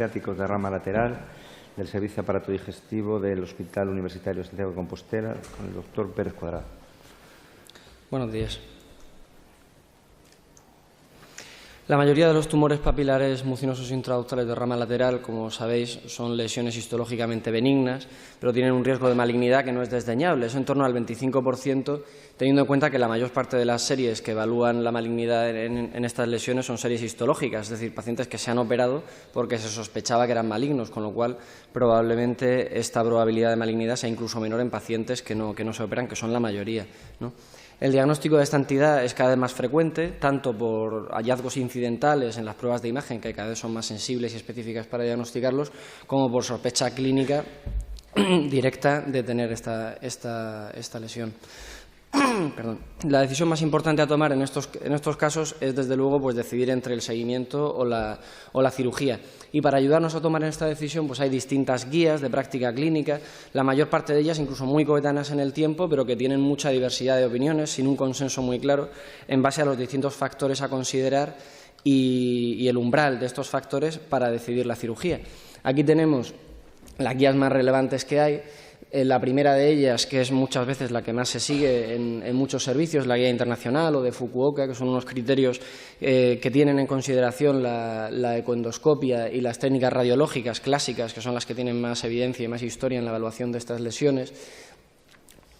pancreáticos de rama lateral del Servicio Aparato Digestivo del Hospital Universitario Santiago de Compostela, con el doctor Pérez Cuadrado. Buenos días. La mayoría de los tumores papilares mucinosos intraductales de rama lateral, como sabéis, son lesiones histológicamente benignas, pero tienen un riesgo de malignidad que no es desdeñable. Es en torno al 25%, teniendo en cuenta que la mayor parte de las series que evalúan la malignidad en estas lesiones son series histológicas, es decir, pacientes que se han operado porque se sospechaba que eran malignos, con lo cual probablemente esta probabilidad de malignidad sea incluso menor en pacientes que no se operan, que son la mayoría, ¿no? El diagnóstico de esta entidad es cada vez más frecuente, tanto por hallazgos incidentales en las pruebas de imagen, que cada vez son más sensibles y específicas para diagnosticarlos, como por sospecha clínica directa de tener esta lesión. Perdón. La decisión más importante a tomar en estos casos es, desde luego, pues decidir entre el seguimiento o la cirugía. Y para ayudarnos a tomar esta decisión, pues hay distintas guías de práctica clínica, la mayor parte de ellas incluso muy coetáneas en el tiempo, pero que tienen mucha diversidad de opiniones, sin un consenso muy claro, en base a los distintos factores a considerar y el umbral de estos factores para decidir la cirugía. Aquí tenemos las guías más relevantes que hay. La primera de ellas, que es muchas veces la que más se sigue en muchos servicios, la guía internacional o de Fukuoka, que son unos criterios que tienen en consideración la ecoendoscopia y las técnicas radiológicas clásicas, que son las que tienen más evidencia y más historia en la evaluación de estas lesiones.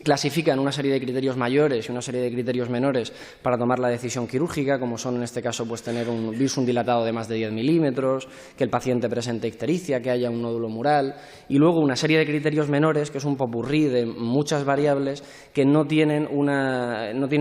Clasifican una serie de criterios mayores y una serie de criterios menores para tomar la decisión quirúrgica, como son en este caso pues tener un visum dilatado de más de 10 milímetros, que el paciente presente ictericia, que haya un nódulo mural, y luego una serie de criterios menores, que es un popurrí de muchas variables que no tienen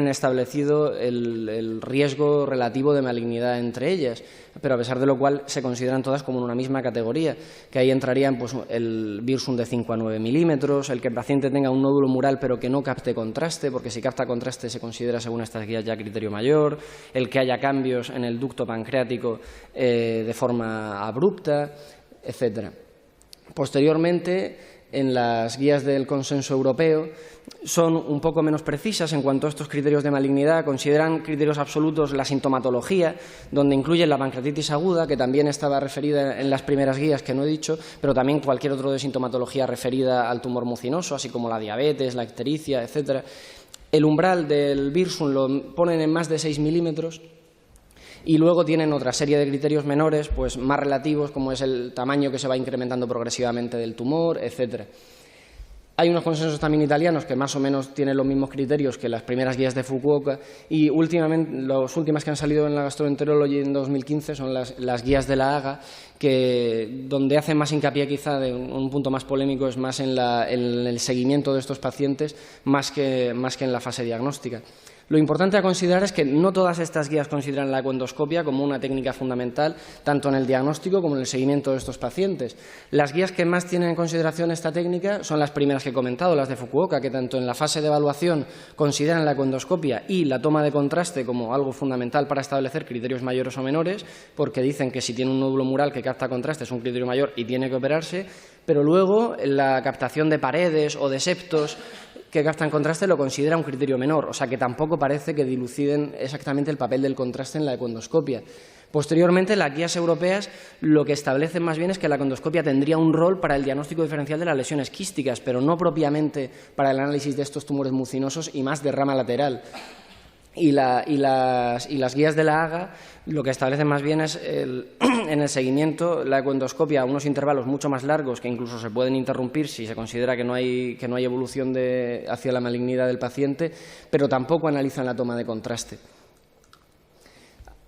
establecido el riesgo relativo de malignidad entre ellas, pero a pesar de lo cual se consideran todas como en una misma categoría, que ahí entrarían pues el visum de 5 a 9 milímetros, el que el paciente tenga un nódulo mural pero que no capte contraste, porque si capta contraste se considera, según estas guías, ya criterio mayor, el que haya cambios en el ducto pancreático de forma abrupta, etcétera. Posteriormente, en las guías del consenso europeo, son un poco menos precisas en cuanto a estos criterios de malignidad. Consideran criterios absolutos la sintomatología, donde incluyen la pancreatitis aguda, que también estaba referida en las primeras guías que no he dicho, pero también cualquier otro de sintomatología referida al tumor mucinoso, así como la diabetes, la ictericia, etcétera. El umbral del Wirsung lo ponen en más de 6 milímetros. Y luego tienen otra serie de criterios menores, pues más relativos, como es el tamaño que se va incrementando progresivamente del tumor, etcétera. Hay unos consensos también italianos que más o menos tienen los mismos criterios que las primeras guías de Fukuoka, y últimamente, las últimas que han salido en la Gastroenterology en 2015 son las guías de la AGA, que donde hacen más hincapié, quizá de un punto más polémico, es más en el seguimiento de estos pacientes más que en la fase diagnóstica. Lo importante a considerar es que no todas estas guías consideran la ecoendoscopia como una técnica fundamental, tanto en el diagnóstico como en el seguimiento de estos pacientes. Las guías que más tienen en consideración esta técnica son las primeras que he comentado, las de Fukuoka, que tanto en la fase de evaluación consideran la ecoendoscopia y la toma de contraste como algo fundamental para establecer criterios mayores o menores, porque dicen que si tiene un nódulo mural que capta contraste es un criterio mayor y tiene que operarse, pero luego la captación de paredes o de septos que captan contraste lo considera un criterio menor, o sea que tampoco parece que diluciden exactamente el papel del contraste en la ecoendoscopia. Posteriormente, las guías europeas lo que establecen más bien es que la ecoendoscopia tendría un rol para el diagnóstico diferencial de las lesiones quísticas, pero no propiamente para el análisis de estos tumores mucinosos y más de rama lateral. Y las guías de la AGA lo que establecen más bien es en el seguimiento la ecoendoscopia a unos intervalos mucho más largos, que incluso se pueden interrumpir si se considera que no hay evolución hacia la malignidad del paciente, pero tampoco analizan la toma de contraste.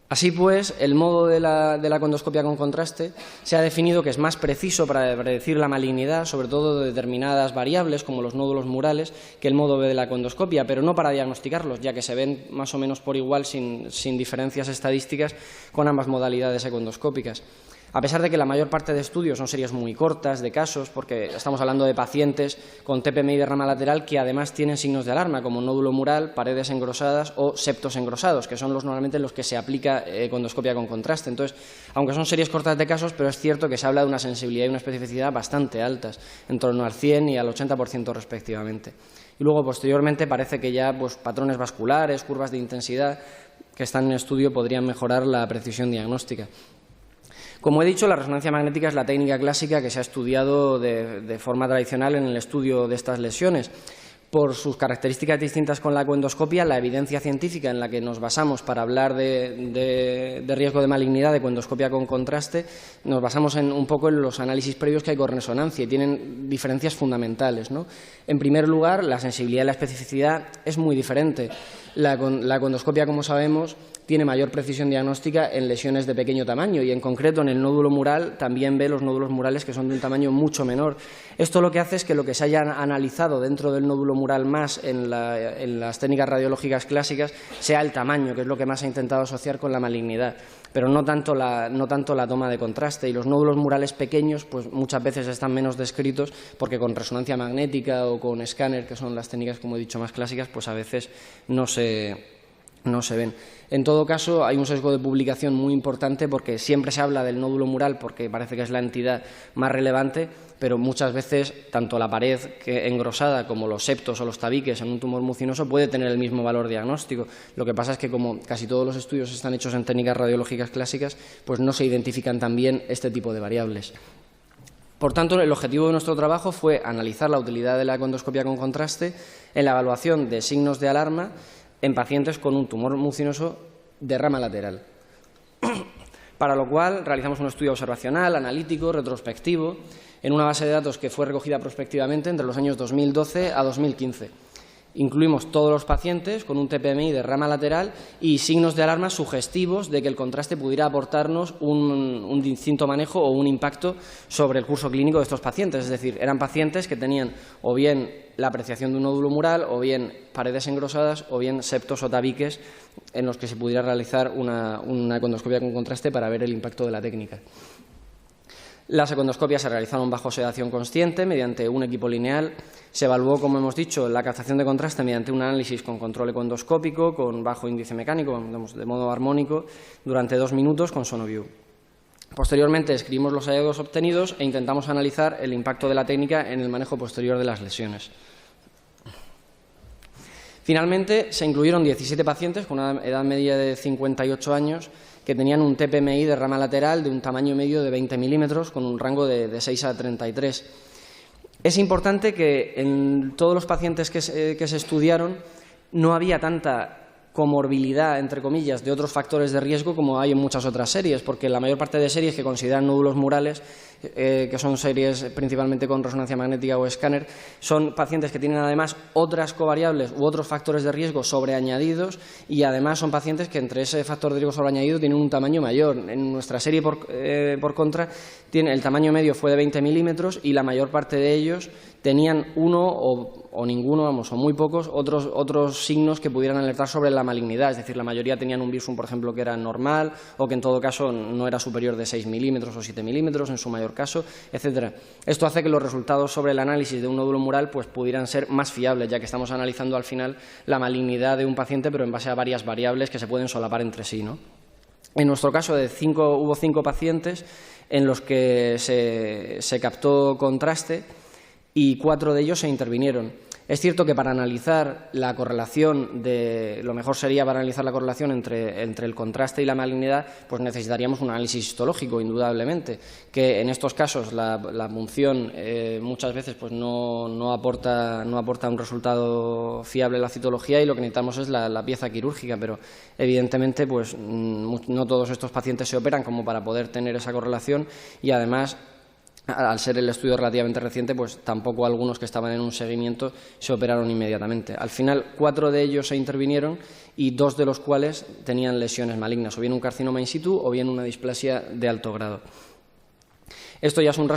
Así pues, el modo de la ecoendoscopia con contraste se ha definido que es más preciso para predecir la malignidad, sobre todo de determinadas variables como los nódulos murales, que el modo B de la ecoendoscopia, pero no para diagnosticarlos, ya que se ven más o menos por igual, sin diferencias estadísticas con ambas modalidades ecoendoscópicas. A pesar de que la mayor parte de estudios son series muy cortas de casos, porque estamos hablando de pacientes con TPMI de rama lateral que además tienen signos de alarma, como nódulo mural, paredes engrosadas o septos engrosados, que son normalmente los que se aplica ecoendoscopia con contraste. Entonces, aunque son series cortas de casos, pero es cierto que se habla de una sensibilidad y una especificidad bastante altas, en torno al 100 y al 80% respectivamente. Y luego, posteriormente, parece que ya patrones vasculares, curvas de intensidad que están en estudio podrían mejorar la precisión diagnóstica. Como he dicho, la resonancia magnética es la técnica clásica que se ha estudiado de forma tradicional en el estudio de estas lesiones. Por sus características distintas con la ecoendoscopia, la evidencia científica en la que nos basamos para hablar de riesgo de malignidad de ecoendoscopia con contraste, nos basamos un poco en los análisis previos que hay con resonancia y tienen diferencias fundamentales, ¿no? En primer lugar, la sensibilidad y la especificidad es muy diferente. La ecoendoscopia, como sabemos, tiene mayor precisión diagnóstica en lesiones de pequeño tamaño y, en concreto, en el nódulo mural también ve los nódulos murales que son de un tamaño mucho menor. Esto lo que hace es que lo que se haya analizado dentro del nódulo mural más en las técnicas radiológicas clásicas sea el tamaño, que es lo que más se ha intentado asociar con la malignidad, pero no tanto la toma de contraste. Y los nódulos murales pequeños pues muchas veces están menos descritos porque con resonancia magnética o con escáner, que son las técnicas, como he dicho, más clásicas, pues a veces no se ven. En todo caso, hay un sesgo de publicación muy importante porque siempre se habla del nódulo mural porque parece que es la entidad más relevante, pero muchas veces tanto la pared engrosada como los septos o los tabiques en un tumor mucinoso puede tener el mismo valor diagnóstico. Lo que pasa es que, como casi todos los estudios están hechos en técnicas radiológicas clásicas, pues no se identifican tan bien este tipo de variables. Por tanto, el objetivo de nuestro trabajo fue analizar la utilidad de la ecoendoscopia con contraste en la evaluación de signos de alarma en pacientes con un tumor mucinoso de rama lateral. Para lo cual realizamos un estudio observacional, analítico, retrospectivo, en una base de datos que fue recogida prospectivamente entre los años 2012 a 2015. Incluimos todos los pacientes con un TPMI de rama lateral y signos de alarma sugestivos de que el contraste pudiera aportarnos un distinto manejo o un impacto sobre el curso clínico de estos pacientes. Es decir, eran pacientes que tenían o bien la apreciación de un nódulo mural, o bien paredes engrosadas, o bien septos o tabiques en los que se pudiera realizar una ecoendoscopia con contraste para ver el impacto de la técnica. Las ecoendoscopias se realizaron bajo sedación consciente mediante un equipo lineal. Se evaluó, como hemos dicho, la captación de contraste mediante un análisis con control ecoendoscópico, con bajo índice mecánico, de modo armónico, durante 2 minutos con Sonoview. Posteriormente escribimos los hallazgos obtenidos e intentamos analizar el impacto de la técnica en el manejo posterior de las lesiones. Finalmente, se incluyeron 17 pacientes con una edad media de 58 años que tenían un TPMI de rama lateral de un tamaño medio de 20 milímetros con un rango de 6 a 33. Es importante que en todos los pacientes que se estudiaron no había tanta comorbilidad, entre comillas, de otros factores de riesgo como hay en muchas otras series, porque la mayor parte de series que consideran nódulos murales, que son series principalmente con resonancia magnética o escáner, son pacientes que tienen además otras covariables u otros factores de riesgo sobreañadidos y además son pacientes que entre ese factor de riesgo sobreañadido tienen un tamaño mayor. En nuestra serie, por contra, el tamaño medio fue de 20 milímetros y la mayor parte de ellos tenían uno o ninguno, o muy pocos, otros signos que pudieran alertar sobre la malignidad. Es decir, la mayoría tenían un visum, por ejemplo, que era normal o que en todo caso no era superior de 6 milímetros o 7 milímetros en su mayor caso, etcétera. Esto hace que los resultados sobre el análisis de un nódulo mural pues pudieran ser más fiables, ya que estamos analizando al final la malignidad de un paciente, pero en base a varias variables que se pueden solapar entre sí, ¿no? En nuestro caso hubo 5 pacientes en los que se captó contraste y 4 de ellos se intervinieron. Es cierto que para analizar la correlación, lo mejor sería para analizar la correlación entre el contraste y la malignidad, pues necesitaríamos un análisis histológico, indudablemente, que en estos casos la punción muchas veces pues no aporta un resultado fiable en la citología y lo que necesitamos es la pieza quirúrgica, pero evidentemente pues no todos estos pacientes se operan como para poder tener esa correlación y además, al ser el estudio relativamente reciente, pues tampoco algunos que estaban en un seguimiento se operaron inmediatamente. Al final, 4 de ellos se intervinieron y 2 de los cuales tenían lesiones malignas, o bien un carcinoma in situ o bien una displasia de alto grado. Esto ya es un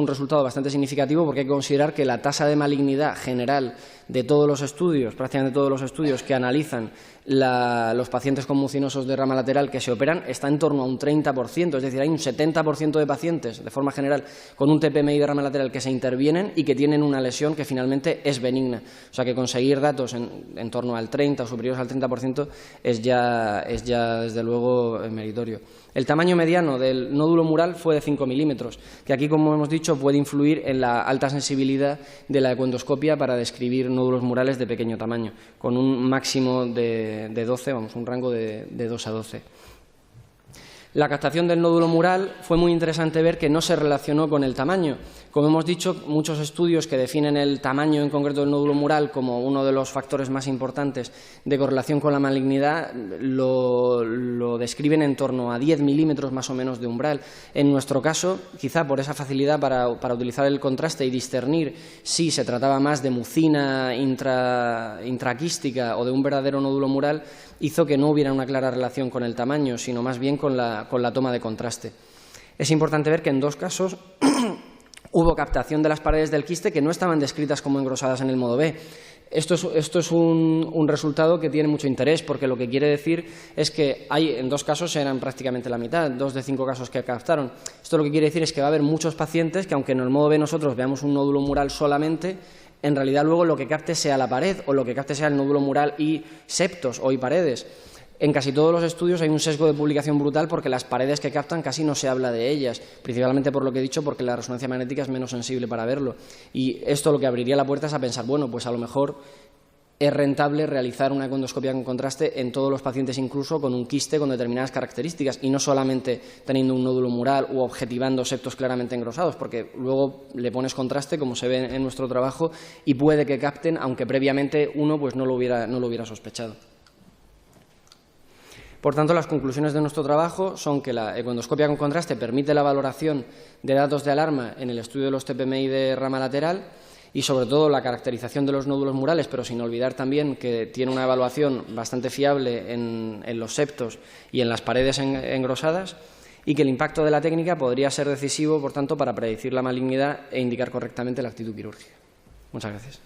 resultado bastante significativo porque hay que considerar que la tasa de malignidad general de todos los estudios, prácticamente todos los estudios que analizan los pacientes con mucinosos de rama lateral que se operan, está en torno a un 30%, es decir, hay un 70% de pacientes, de forma general, con un TPMI de rama lateral que se intervienen y que tienen una lesión que finalmente es benigna. O sea que conseguir datos en torno al 30% o superiores al 30% es ya desde luego meritorio. El tamaño mediano del nódulo mural fue de 5 milímetros, que aquí, como hemos dicho, puede influir en la alta sensibilidad de la ecoendoscopia para describir nódulos murales de pequeño tamaño, con un máximo de 12, un rango de 2 a 12. La captación del nódulo mural fue muy interesante ver que no se relacionó con el tamaño. Como hemos dicho, muchos estudios que definen el tamaño en concreto del nódulo mural como uno de los factores más importantes de correlación con la malignidad lo describen en torno a 10 milímetros más o menos de umbral. En nuestro caso, quizá por esa facilidad para utilizar el contraste y discernir si se trataba más de mucina intraquística o de un verdadero nódulo mural, hizo que no hubiera una clara relación con el tamaño, sino más bien con la toma de contraste. Es importante ver que en 2 casos hubo captación de las paredes del quiste que no estaban descritas como engrosadas en el modo B. Esto es un resultado que tiene mucho interés, porque lo que quiere decir es que en 2 casos eran prácticamente la mitad, 2 de 5 casos que captaron. Esto lo que quiere decir es que va a haber muchos pacientes que, aunque en el modo B nosotros veamos un nódulo mural solamente, en realidad luego lo que capte sea la pared o lo que capte sea el nódulo mural y septos o y paredes. En casi todos los estudios hay un sesgo de publicación brutal porque las paredes que captan casi no se habla de ellas, principalmente por lo que he dicho, porque la resonancia magnética es menos sensible para verlo. Y esto lo que abriría la puerta es a pensar, bueno, pues a lo mejor es rentable realizar una endoscopia con contraste en todos los pacientes, incluso con un quiste con determinadas características y no solamente teniendo un nódulo mural u objetivando septos claramente engrosados, porque luego le pones contraste, como se ve en nuestro trabajo, y puede que capten, aunque previamente uno pues no lo hubiera sospechado. Por tanto, las conclusiones de nuestro trabajo son que la ecoendoscopia con contraste permite la valoración de datos de alarma en el estudio de los TPMI de rama lateral y, sobre todo, la caracterización de los nódulos murales, pero sin olvidar también que tiene una evaluación bastante fiable en los septos y en las paredes engrosadas, y que el impacto de la técnica podría ser decisivo, por tanto, para predecir la malignidad e indicar correctamente la actitud quirúrgica. Muchas gracias.